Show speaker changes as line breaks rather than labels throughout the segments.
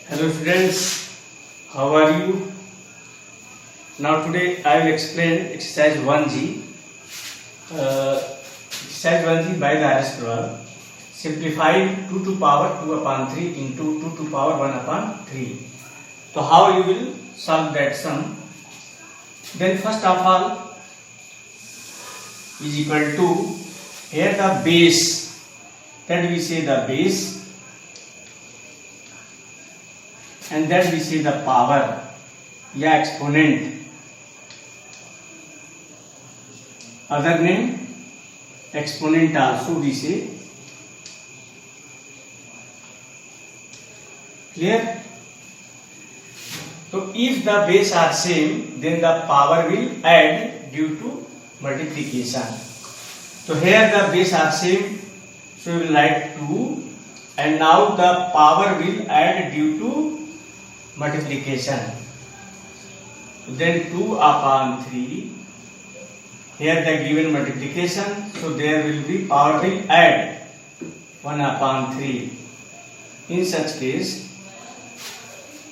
Hello students, how are you? Now today I will explain exercise 1G. Exercise 1G by the Aristotle. Simplify 2 to power 2 upon 3 into 2 to power 1 upon 3. So how you will solve that sum? Then first of all is equal to, here the base, that we say the base, and that we say the power या exponent, other name exponent also we say. Clear? So if the base are same, then the power will add due to multiplication. So here the base are same, so we will write 2, and now the power will add due to multiplication. Then 2 upon 3, here the given multiplication, so there will be power will add 1 upon 3. In such case,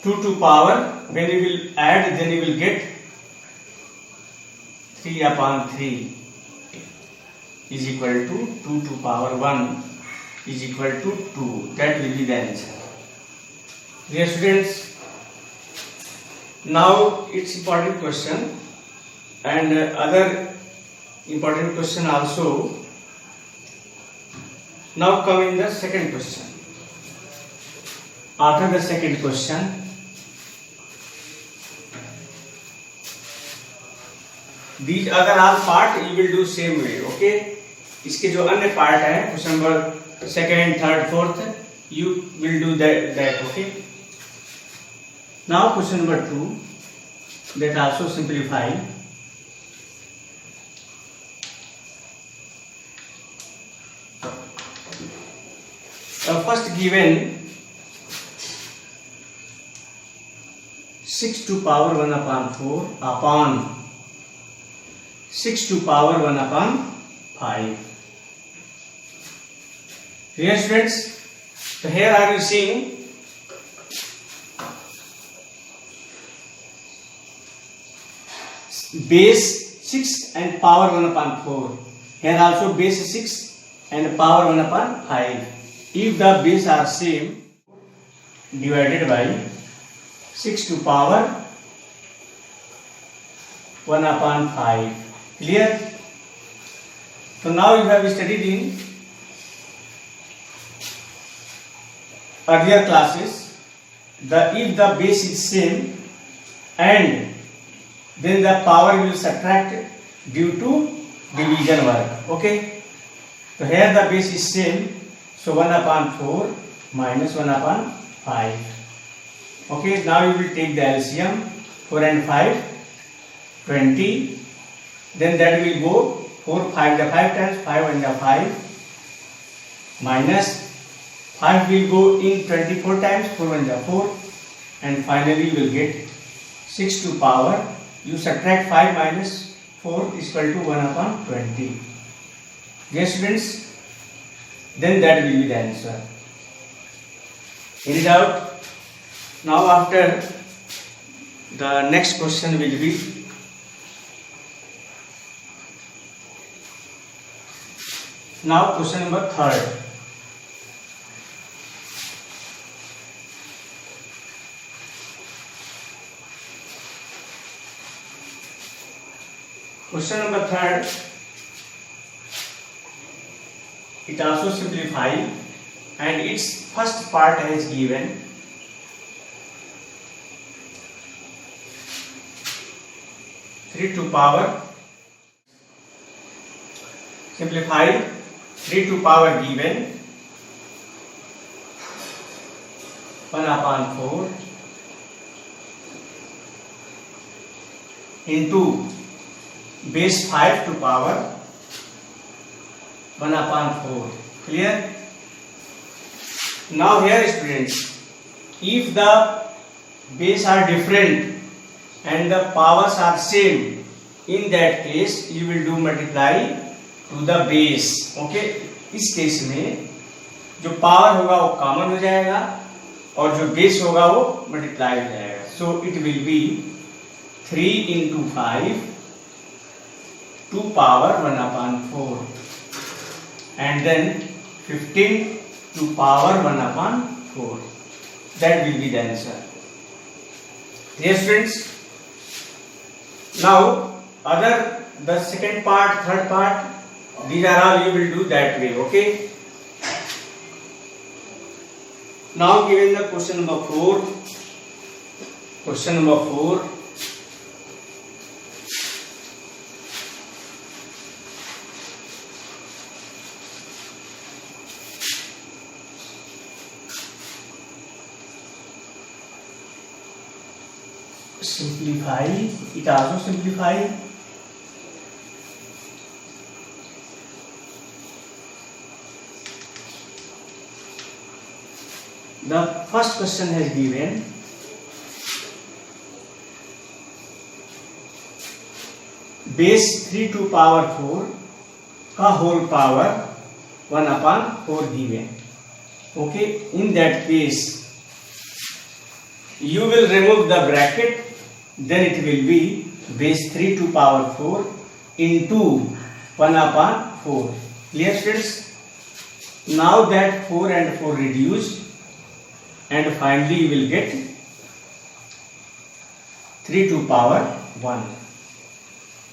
2 to power, when you will add, then you will get 3 upon 3 is equal to 2 to power 1 is equal to 2. That will be the answer. Dear students, now it's important question and other important question also. Now come in the second question. After the second question, these other all part you will do same way. Okay, इसके जो अन्य part है question number second third fourth you will do that. Okay, now question number 2, that also simplify. First given 6 to power 1 upon 4 upon 6 to power 1 upon 5. Here students, so here are you seeing base 6 and power 1 upon 4. Here also base 6 and power 1 upon 5. If the base are same, divided by 6 to power 1 upon 5. Clear? So now you have studied in earlier classes if the base is same and then the power will subtract due to division work. Okay, so here the base is same, so 1 upon 4 minus 1 upon 5. Okay, now you will take the LCM, 4 and 5 20, then that will go 4 5 the 5 times 5 and the 5 minus 5 will go in 24 times 4 and the 4, and finally you will get 6 to power, you subtract 5 minus 4 is equal to 1 upon 20. Yes students, then that will be the answer. Any doubt? Now after the next question will be now question number 3rd. Question number 3rd, it also simplify and its first part is given. Three to power, simplify 3 to power given 1 upon 4 into base 5 to power 1 upon 4. Clear? Now here students, if the base are different and the powers are same, in that case you will do multiply to the base. Okay, इस case में जो power होगा वो common हो जाएगा और जो base होगा वो मल्टीप्लाई हो जाएगा. So it will be 3 into 5 to power 1/4 and then 15 to power 1/4. That will be the answer. Yes friends. Now the second part, third part, these are all you will do that way. Okay. Now given the question number 4. Question number 4. Simplify. It also simplify. The first question has given base 3 to power 4 का whole power 1/4 given. Okay, in that case you will remove the bracket, then it will be base 3 to power 4 into 1/4. Clear friends? Now that 4 and 4 reduced, and finally you will get 3 to power 1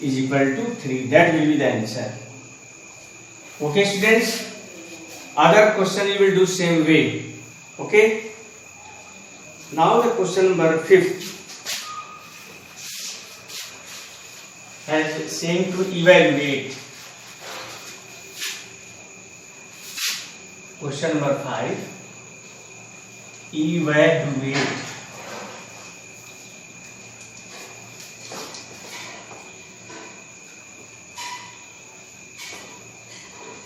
is equal to 3. That will be the answer. Okay students, other question you will do same way. Okay. Now the question number 5 has saying to evaluate. Question number 5. Evaluate.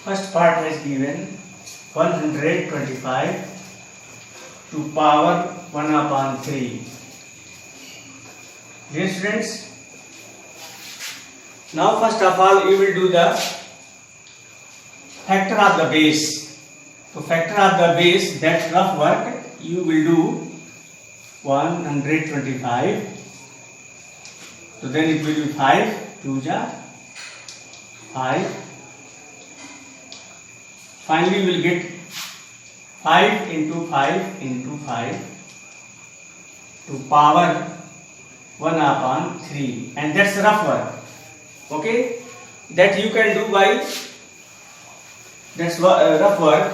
First part has given 125 to power 1/3. Dear students, now first of all you will do the factor of the base. So factor of the base, that rough work you will do 125. So then it will be 5 2 ja 5. Finally you will get 5 into 5 into 5 to power 1/3, and that's rough work. Okay, that you can do by, that's rough work.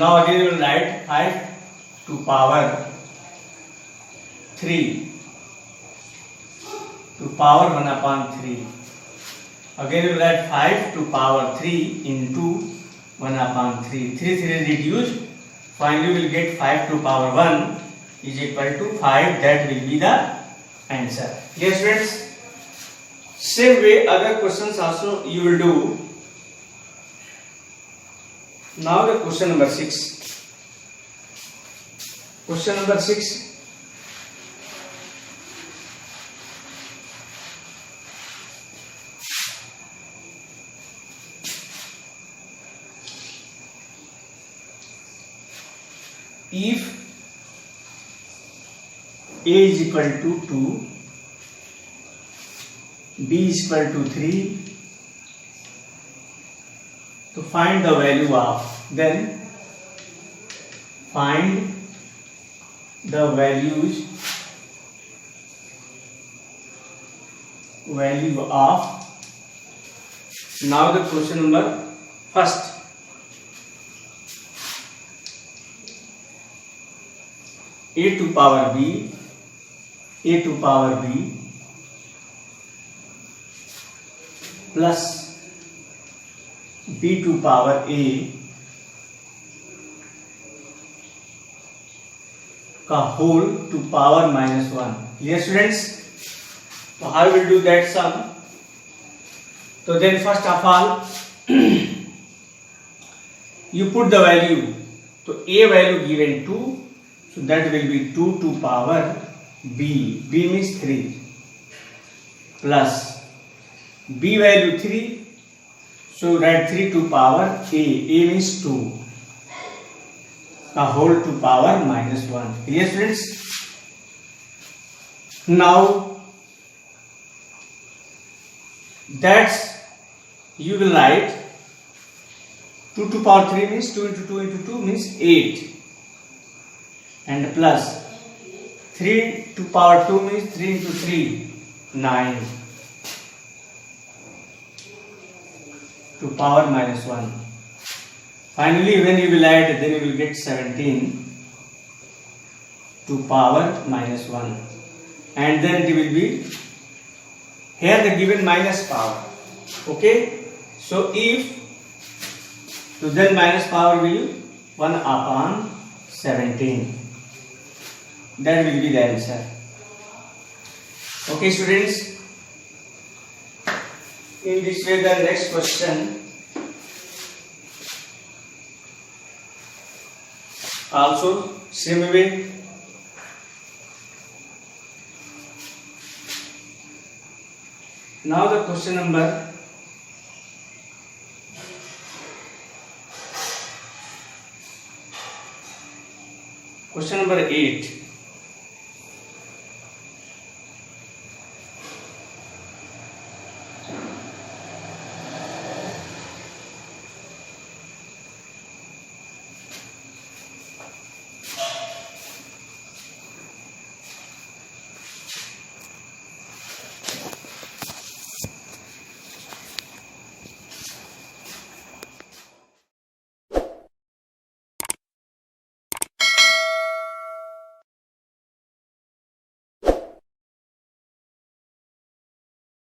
Now again you will write 5 to power 3 to power 1/3. Again you will write 5 to power 3 into 1/3. 3 reduced. Finally you will get 5 to power 1 is equal to 5. That will be the answer. Yes friends, same way other questions also you will do. Now the question number 6. Question number 6. If A is equal to 2, B is equal to 3, to find the value of, then find the value of. Now the question number first. A to power B plus B to power A का whole to power -1. Yes students, so how we will do that sum? So then first of all you put the value. So A value given 2, so that will be 2 to power B. B means 3 plus B value 3, so write 3 to power A. A means 2 का whole to power -1. Clear students? Now that's you will write 2 to power 3 means 2 into 2 into 2 means 8, and plus 3 to power 2 means 3 into 3 9 to power -1. Finally, when you will add, then you will get 17 to power -1, and then it will be here the given minus power. Okay, so if so then minus power will 1 upon 17. That will be the answer. Okay students, in this way the next question also same way. Now the question number 8.